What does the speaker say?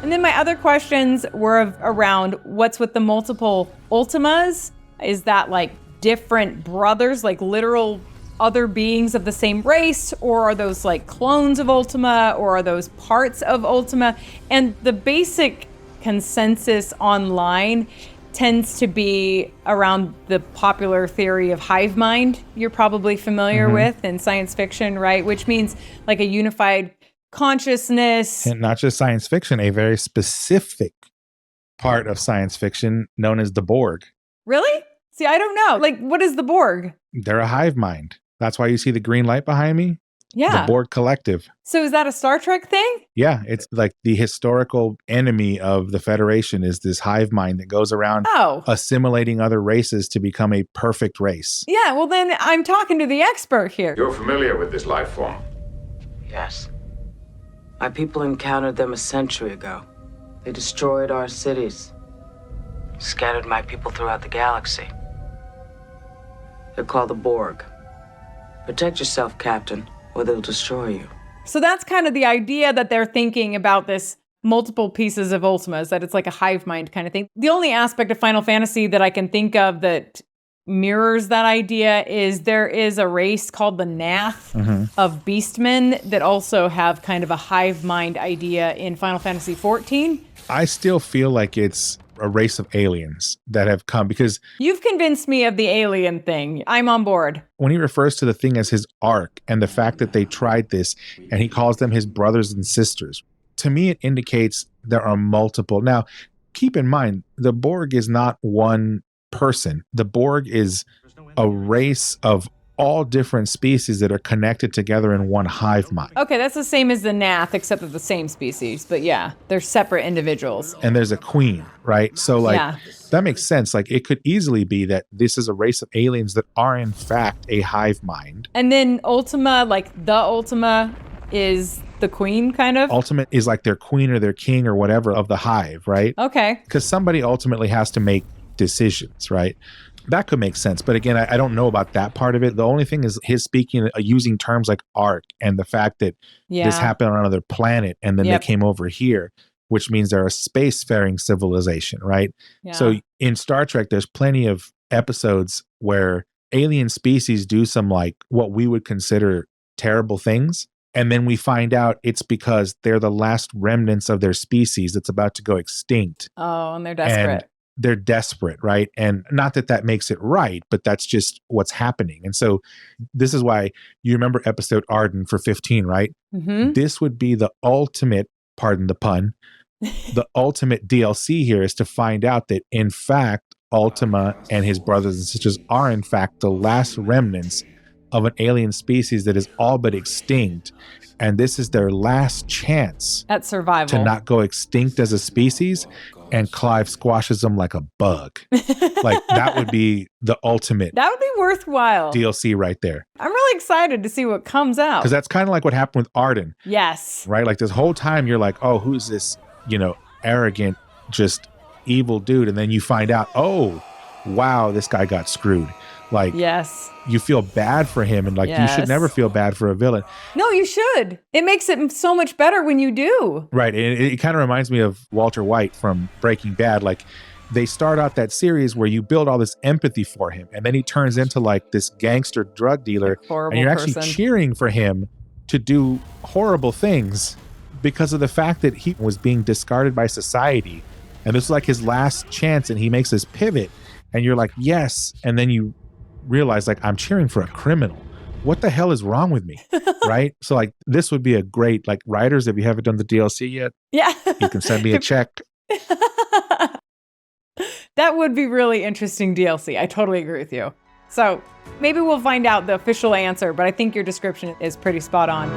And then my other questions were around what's with the multiple Ultimas? Is that like different brothers, like literal other beings of the same race, or are those like clones of Ultima, or are those parts of Ultima? And the basic consensus online tends to be around the popular theory of Hivemind you're probably familiar with in science fiction, right? Which means like a unified consciousness. And not just science fiction, a very specific part of science fiction known as the Borg. Really? See, I don't know. Like, what is the Borg? They're a hive mind. That's why you see the green light behind me. Yeah. The Borg Collective. So is that a Star Trek thing? Yeah, it's like the historical enemy of the Federation is this hive mind that goes around assimilating other races to become a perfect race. Yeah, well then I'm talking to the expert here. You're familiar with this life form? Yes. My people encountered them a century ago. They destroyed our cities, scattered my people throughout the galaxy. They're called the Borg. Protect yourself, Captain, or they'll destroy you. So that's kind of the idea that they're thinking about this multiple pieces of Ultimas, that it's like a hive mind kind of thing. The only aspect of Final Fantasy that I can think of that mirrors that idea is there is a race called the Nath of beastmen that also have kind of a hive mind idea in Final Fantasy XIV. I still feel like it's a race of aliens that have come because you've convinced me of the alien thing. I'm on board. When he refers to the thing as his ark and the fact that they tried this and he calls them his brothers and sisters, to me it indicates there are multiple. Now, keep in mind, the Borg is not one person. The Borg is a race of all different species that are connected together in one hive mind. Okay, that's the same as the Nath, except they're the same species. But yeah, they're separate individuals. And there's a queen, right? So that makes sense. Like it could easily be that this is a race of aliens that are in fact a hive mind. And then Ultima, like the Ultima is the queen kind of? Ultimate is like their queen or their king or whatever of the hive, right? Okay. Because somebody ultimately has to make decisions, right? That could make sense. But again, I don't know about that part of it. The only thing is his speaking, using terms like arc and the fact that this happened on another planet and then they came over here, which means they're a spacefaring civilization, right? Yeah. So in Star Trek, there's plenty of episodes where alien species do some like what we would consider terrible things. And then we find out it's because they're the last remnants of their species that's about to go extinct. Oh, and they're desperate. And they're desperate, right? And not that that makes it right, but that's just what's happening. And so this is why you remember episode Arden for 15, right? Mm-hmm. This would be the ultimate, pardon the pun, the ultimate DLC here is to find out that in fact, Ultima and his brothers and sisters are in fact the last remnants of an alien species that is all but extinct. And this is their last chance at survival to not go extinct as a species. And Clive squashes them like a bug. Like that would be the ultimate. That would be worthwhile. DLC right there. I'm really excited to see what comes out. Because that's kind of like what happened with Arden. Yes. Right? Like this whole time you're like, oh, who's this, arrogant, just evil dude? And then you find out, oh, wow, this guy got screwed. Like, yes, you feel bad for him, and like you should never feel bad for a villain. No, you should. It makes it so much better when you do. Right. And it kind of reminds me of Walter White from Breaking Bad. Like they start out that series where you build all this empathy for him, and then he turns into like this gangster drug dealer, and you're actually cheering for him to do horrible things because of the fact that he was being discarded by society, and this is like his last chance, and he makes this pivot, and you're like, yes, and then you realize like I'm cheering for a criminal. What the hell is wrong with me? Right? So like this would be a great, like writers, if you haven't done the DLC yet, you can send me a check. That would be really interesting DLC. I totally agree with you. So maybe we'll find out the official answer, but I think your description is pretty spot on.